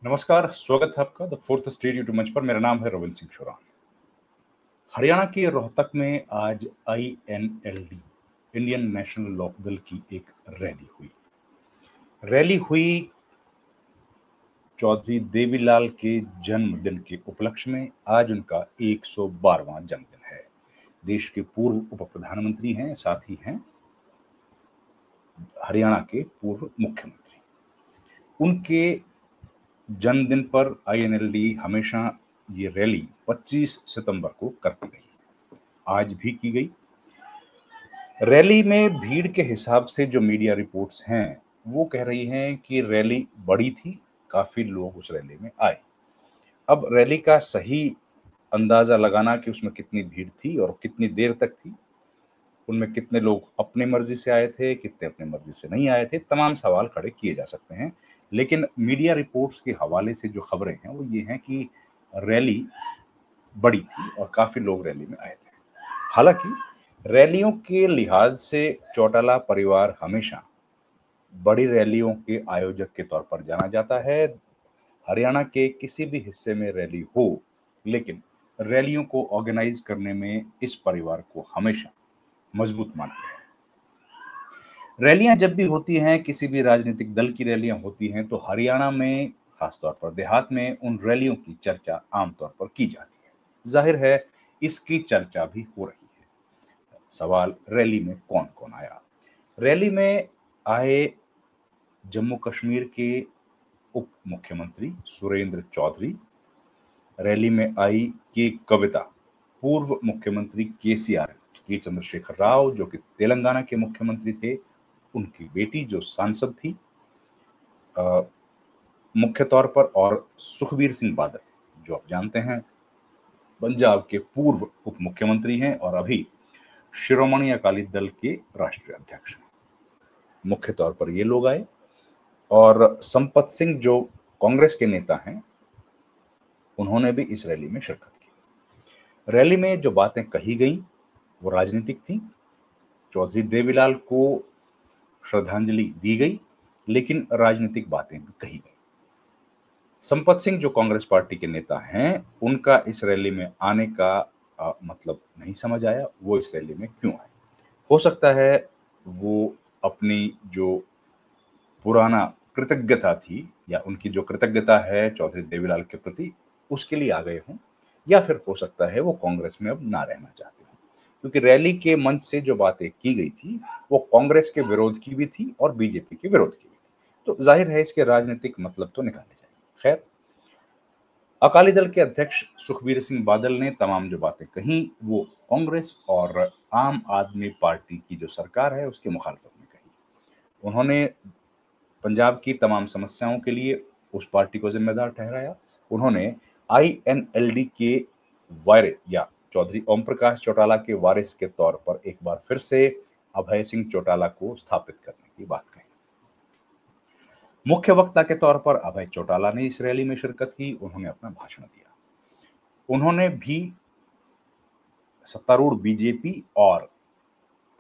नमस्कार, स्वागत है आपका द फोर्थ स्टेज यूट्यूब मंच पर। मेरा नाम है रविंद्र सिंह शोरान। हरियाणा के रोहतक में आज आईएनएलडी इंडियन नेशनल लोकदल की एक रैली हुई। चौधरी देवीलाल के जन्मदिन के उपलक्ष्य में। आज उनका 112वां जन्मदिन है। देश के पूर्व उप प्रधानमंत्री हैं, साथ ही हैं हरियाणा के पूर्व मुख्यमंत्री। उनके जन्मदिन पर आईएनएलडी हमेशा ये रैली 25 सितंबर को करती रही। आज भी की गई। रैली में भीड़ के हिसाब से जो मीडिया रिपोर्ट्स हैं, वो कह रही हैं कि रैली बड़ी थी, काफी लोग उस रैली में आए। अब रैली का सही अंदाजा लगाना कि उसमें कितनी भीड़ थी और कितनी देर तक थी, उनमें कितने लोग अपनी मर्जी से आए थे, कितने अपनी मर्जी से नहीं आए थे, तमाम सवाल खड़े किए जा सकते हैं। लेकिन मीडिया रिपोर्ट्स के हवाले से जो खबरें हैं वो ये हैं कि रैली बड़ी थी और काफी लोग रैली में आए थे। हालांकि रैलियों के लिहाज से चौटाला परिवार हमेशा बड़ी रैलियों के आयोजक के तौर पर जाना जाता है। हरियाणा के किसी भी हिस्से में रैली हो, लेकिन रैलियों को ऑर्गेनाइज करने में इस परिवार को हमेशा मजबूत मानते हैं। रैलियां जब भी होती हैं, किसी भी राजनीतिक दल की रैलियां होती हैं, तो हरियाणा में खासतौर पर देहात में उन रैलियों की चर्चा आमतौर पर की जाती है। जाहिर है इसकी चर्चा भी हो रही है। सवाल रैली में कौन कौन आया। रैली में आए जम्मू कश्मीर के उप मुख्यमंत्री सुरेंद्र चौधरी। रैली में आई के कविता, पूर्व मुख्यमंत्री केसीआर के चंद्रशेखर राव जो कि तेलंगाना के मुख्यमंत्री थे, उनकी बेटी जो सांसद थी मुख्य तौर पर, और सुखबीर सिंह बादल जो आप जानते हैं पंजाब के पूर्व उप मुख्यमंत्री हैं और अभी शिरोमणि अकाली दल के राष्ट्रीय अध्यक्ष हैं। मुख्य तौर पर ये लोग आए और संपत सिंह जो कांग्रेस के नेता हैं, उन्होंने भी इस रैली में शिरकत की। रैली में जो बातें कही गई वो राजनीतिक थी। चौधरी देवीलाल को श्रद्धांजलि दी गई, लेकिन राजनीतिक बातें भी कही गई। संपत सिंह जो कांग्रेस पार्टी के नेता हैं, उनका इस रैली में आने का मतलब नहीं समझ आया, वो इस रैली में क्यों आए। हो सकता है वो अपनी जो पुराना कृतज्ञता थी या उनकी जो कृतज्ञता है चौधरी देवीलाल के प्रति, उसके लिए आ गए हों, या फिर हो सकता है वो कांग्रेस में अब ना रहना चाहते हों। क्योंकि रैली के मंच से जो बातें की गई थी वो कांग्रेस के विरोध की भी थी और बीजेपी के विरोध की भी थी। तो जाहिर है इसके राजनीतिक मतलब तो निकाले जाएंगे। खैर, अकाली दल के अध्यक्ष सुखबीर सिंह बादल ने तमाम जो बातें कही वो कांग्रेस और आम आदमी पार्टी की जो सरकार है उसकी मुखालफत में कही। उन्होंने पंजाब की तमाम समस्याओं के लिए उस पार्टी को जिम्मेदार ठहराया। उन्होंने आईएनएलडी के वारिस या चौधरी ओम प्रकाश चौटाला के वारिस के तौर पर एक बार फिर से अभय सिंह चौटाला को स्थापित करने की बात कही। मुख्य वक्ता के तौर पर अभय चौटाला ने इस रैली में शिरकत की। उन्होंने अपना भाषण दिया। उन्होंने भी सत्तारूढ़ बीजेपी और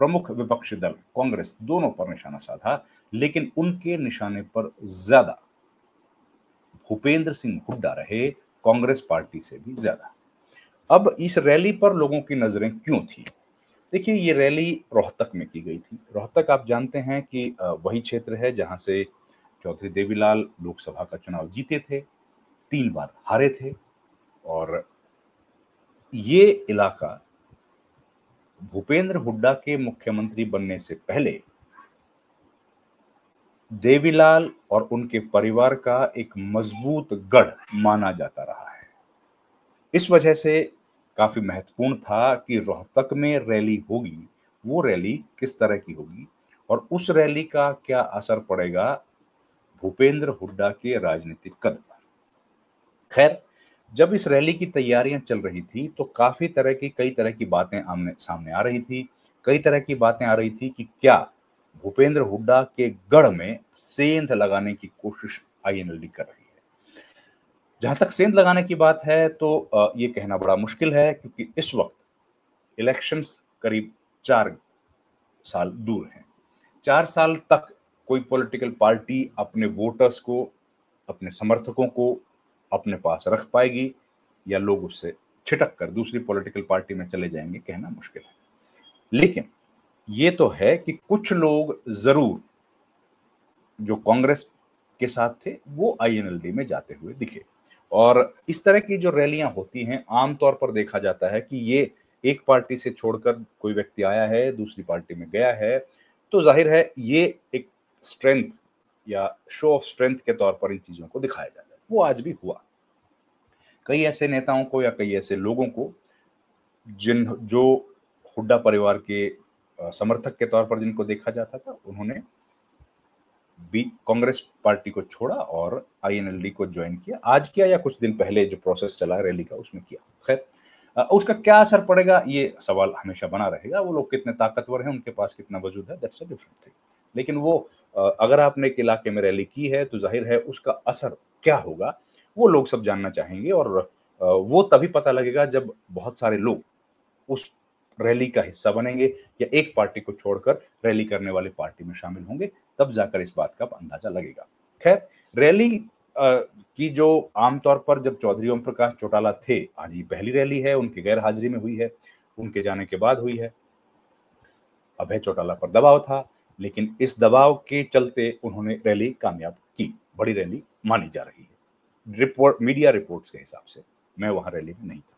प्रमुख विपक्षी दल कांग्रेस दोनों पर निशाना साधा, लेकिन उनके निशाने पर ज्यादा भूपेंद्र सिंह हुड्डा रहे, कांग्रेस पार्टी से भी ज्यादा। अब इस रैली पर लोगों की नजरें क्यों थी। देखिए, ये रैली रोहतक में की गई थी। रोहतक आप जानते हैं कि वही क्षेत्र है जहां से चौधरी देवीलाल लोकसभा का चुनाव जीते थे, 3 बार हारे थे। और ये इलाका भूपेंद्र हुड्डा के मुख्यमंत्री बनने से पहले देवीलाल और उनके परिवार का एक मजबूत गढ़ माना जाता रहा है। इस वजह से काफी महत्वपूर्ण था कि रोहतक में रैली होगी, वो रैली किस तरह की होगी और उस रैली का क्या असर पड़ेगा भूपेंद्र हुड्डा के राजनीतिक कद पर। खैर, जब इस रैली की तैयारियां चल रही थी तो कई तरह की बातें आमने सामने आ रही थी। कई तरह की बातें आ रही थी कि क्या भूपेंद्र हुड्डा के गढ़ में सेंध लगाने की कोशिश आईएनएलडी कर रही है। जहां तक सेंध लगाने की बात है तो ये कहना बड़ा मुश्किल है, क्योंकि इस वक्त इलेक्शंस करीब 4 साल दूर हैं। 4 साल तक कोई पॉलिटिकल पार्टी अपने वोटर्स को अपने समर्थकों को अपने पास रख पाएगी या लोग उससे छिटक कर दूसरी पॉलिटिकल पार्टी में चले जाएंगे, कहना मुश्किल है। लेकिन ये तो है कि कुछ लोग जरूर जो कांग्रेस के साथ थे वो आईएनएलडी में जाते हुए दिखे। और इस तरह की जो रैलियां होती हैं आमतौर पर देखा जाता है कि ये एक पार्टी से छोड़कर कोई व्यक्ति आया है, दूसरी पार्टी में गया है, तो जाहिर है ये एक स्ट्रेंथ या शो ऑफ स्ट्रेंथ के तौर पर इन चीजों को दिखाया जाता है। वो आज भी हुआ। कई ऐसे नेताओं को या कई ऐसे लोगों को जिन जो हुड्डा परिवार के समर्थक के तौर पर जिनको देखा जाता था, उन्होंने भी कांग्रेस पार्टी को छोड़ा और आईएनएलडी को ज्वाइन किया। आज किया या कुछ दिन पहले जो प्रोसेस चला रैली का उसमें किया। खैर, उसका क्या असर पड़ेगा ये सवाल हमेशा बना रहेगा। वो लोग कितने ताकतवर हैं, उनके पास कितना वजूद है, दैट्स अ डिफरेंट थिंग। लेकिन वो अगर आपने एक इलाके में रैली की है तो जाहिर है उसका असर क्या होगा वो लोग सब जानना चाहेंगे। और वो तभी पता लगेगा जब बहुत सारे लोग उस रैली का हिस्सा बनेंगे या एक पार्टी को छोड़कर रैली करने वाली पार्टी में शामिल होंगे, तब जाकर इस बात का अंदाजा लगेगा। खैर, रैली की जो आमतौर पर जब चौधरी ओम प्रकाश चौटाला थे, आज ये पहली रैली है, उनकी गैर हाजिरी में हुई है, उनके जाने के बाद हुई है। अभय चौटाला पर दबाव था, लेकिन इस दबाव के चलते उन्होंने रैली कामयाब की, बड़ी रैली मानी जा रही है। मीडिया रिपोर्ट्स के हिसाब से मैं वहां रैली में नहीं था,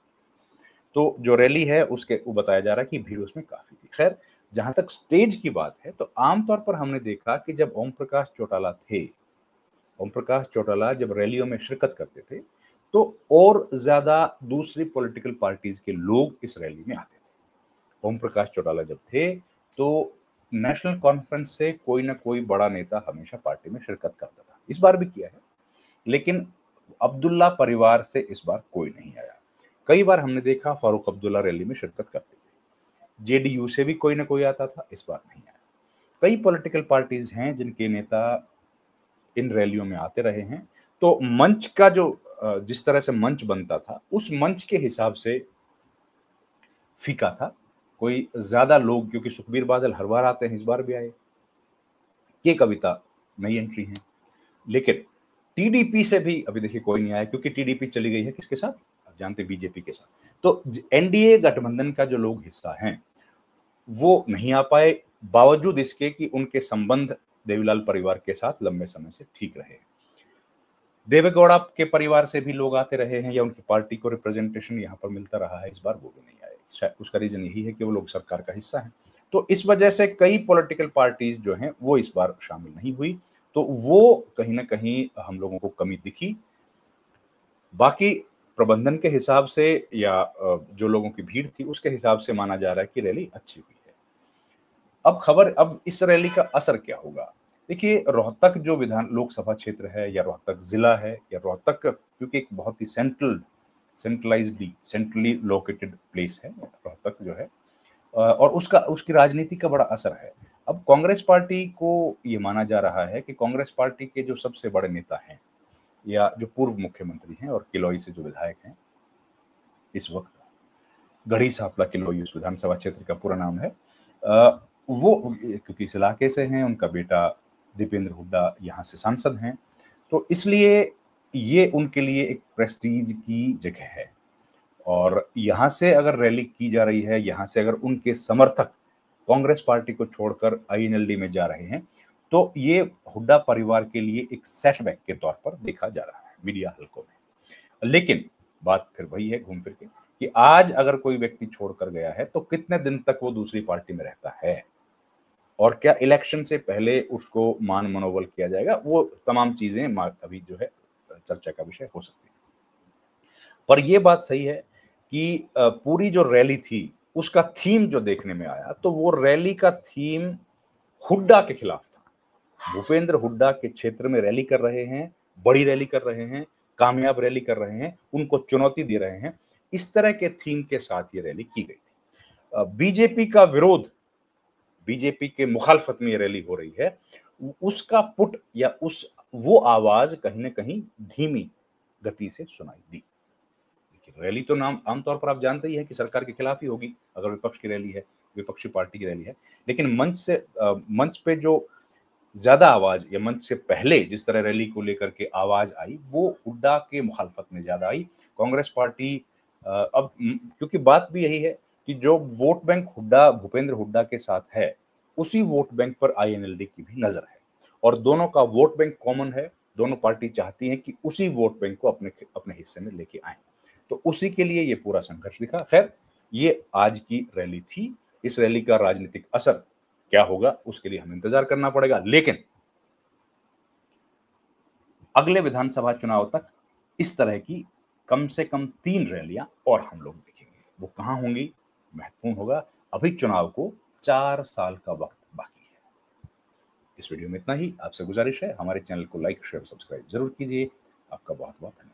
तो जो रैली है उसके वो बताया जा रहा है कि भीड़ उसमें काफी थी। खैर, जहां तक स्टेज की बात है तो आमतौर पर हमने देखा कि जब ओम प्रकाश चौटाला थे, ओम प्रकाश चौटाला जब रैलियों में शिरकत करते थे तो और ज्यादा दूसरी पॉलिटिकल पार्टीज के लोग इस रैली में आते थे। ओम प्रकाश चौटाला जब थे तो नेशनल कॉन्फ्रेंस से कोई ना कोई बड़ा नेता हमेशा पार्टी में शिरकत करता था, इस बार भी किया है। लेकिन अब्दुल्ला परिवार से इस बार कोई नहीं आया। कई बार हमने देखा फारूक अब्दुल्ला रैली में शिरकत करते थे, जेडीयू से भी कोई ना कोई आता था, इस बार नहीं आया। कई पॉलिटिकल पार्टीज हैं जिनके नेता इन रैलियों में आते रहे हैं, तो मंच का जो जिस तरह से मंच बनता था उस मंच के हिसाब से फीका था। कोई ज्यादा लोग, क्योंकि सुखबीर बादल हर बार आते हैं, इस बार भी आए, ये कविता नई एंट्री है। लेकिन टीडीपी से भी अभी देखिए कोई नहीं आया, क्योंकि टीडीपी चली गई है किसके साथ, आप जानते, बीजेपी के साथ। तो एनडीए गठबंधन का जो लोग हिस्सा हैं वो नहीं आ पाए, बावजूद इसके कि उनके संबंध देवीलाल परिवार के साथ लंबे समय से ठीक रहे। देवेगौड़ा के परिवार से भी लोग आते रहे हैं या उनकी पार्टी को रिप्रेजेंटेशन यहाँ पर मिलता रहा है, इस बार वो भी नहीं आए। शायद उसका रीजन यही है कि वो लोग सरकार का हिस्सा हैं। तो इस वजह से कई पॉलिटिकल पार्टीज जो हैं वो इस बार शामिल नहीं हुई, तो वो कहीं ना कहीं हम लोगों को कमी दिखी। बाकी प्रबंधन के हिसाब से या जो लोगों की भीड़ थी उसके हिसाब से माना जा रहा है कि रैली अच्छी हुई है। अब इस रैली का असर क्या होगा? देखिए, रोहतक जो विधान लोकसभा क्षेत्र है या रोहतक जिला है या रोहतक, क्योंकि एक बहुत ही सेंट्रली लोकेटेड प्लेस है रोहतक जो है, और उसकी राजनीति का बड़ा असर है। अब कांग्रेस पार्टी को ये माना जा रहा है कि कांग्रेस पार्टी के जो सबसे बड़े नेता हैं या जो पूर्व मुख्यमंत्री हैं और किलोई से जो विधायक हैं इस वक्त, गढ़ी सांपला किलोई उस विधानसभा क्षेत्र का पूरा नाम है, वो क्योंकि इस इलाके से हैं, उनका बेटा दीपेंद्र हुड्डा यहाँ से सांसद हैं, तो इसलिए ये उनके लिए एक प्रेस्टीज की जगह है। और यहाँ से अगर रैली की जा रही है, यहाँ से अगर उनके समर्थक कांग्रेस पार्टी को छोड़कर आईएनएलडी में जा रहे हैं, तो ये हुड्डा परिवार के लिए एक सेटबैक के तौर पर देखा जा रहा है मीडिया हलकों में। लेकिन बात फिर वही है घूम फिर के कि आज अगर कोई व्यक्ति छोड़कर गया है तो कितने दिन तक वो दूसरी पार्टी में रहता है, और क्या इलेक्शन से पहले उसको मान मनोबल किया जाएगा, वो तमाम चीजें अभी जो है चर्चा का विषय हो सकती है। पर यह बात सही है कि पूरी जो रैली थी उसका थीम जो देखने में आया, तो वो रैली का थीम हुड्डा के खिलाफ था। भूपेंद्र हुड्डा के क्षेत्र में रैली कर रहे हैं, बड़ी रैली कर रहे हैं, कामयाब रैली कर रहे हैं, उनको चुनौती दे रहे हैं, इस तरह के थीम के साथ ये रैली की गई थी। बीजेपी का विरोध, बीजेपी के मुखालफत में ये रैली हो रही है, उसका पुट या वो आवाज कहीं ना कहीं धीमी गति से सुनाई दी। रैली तो नाम आमतौर पर आप जानते ही है कि सरकार के खिलाफ ही होगी अगर विपक्ष की रैली है, विपक्षी पार्टी की रैली है। लेकिन मंच पे जो ज्यादा आवाज या मंच से पहले जिस तरह रैली को लेकर के आवाज आई, वो हुड्डा के मुखालफत में ज्यादा आई। कांग्रेस पार्टी अब क्योंकि बात भी यही है कि जो वोट बैंक हुड्डा भूपेंद्र हुड्डा के साथ है, उसी वोट बैंक पर आईएनएलडी की भी नजर है और दोनों का वोट बैंक कॉमन है। दोनों पार्टी चाहती हैं कि उसी वोट बैंक को अपने अपने हिस्से में लेके आए, तो उसी के लिए ये पूरा संघर्ष दिखा। खैर, ये आज की रैली थी। इस रैली का राजनीतिक असर क्या होगा उसके लिए हमें इंतजार करना पड़ेगा, लेकिन अगले विधानसभा चुनाव तक इस तरह की कम से कम 3 रैलियां और हम लोग देखेंगे। वो कहां होंगी, महत्वपूर्ण होगा। अभी चुनाव को 4 साल का वक्त बाकी है। इस वीडियो में इतना ही। आपसे गुजारिश है, हमारे चैनल को लाइक, शेयर, सब्सक्राइब जरूर कीजिए। आपका बहुत बहुत धन्यवाद।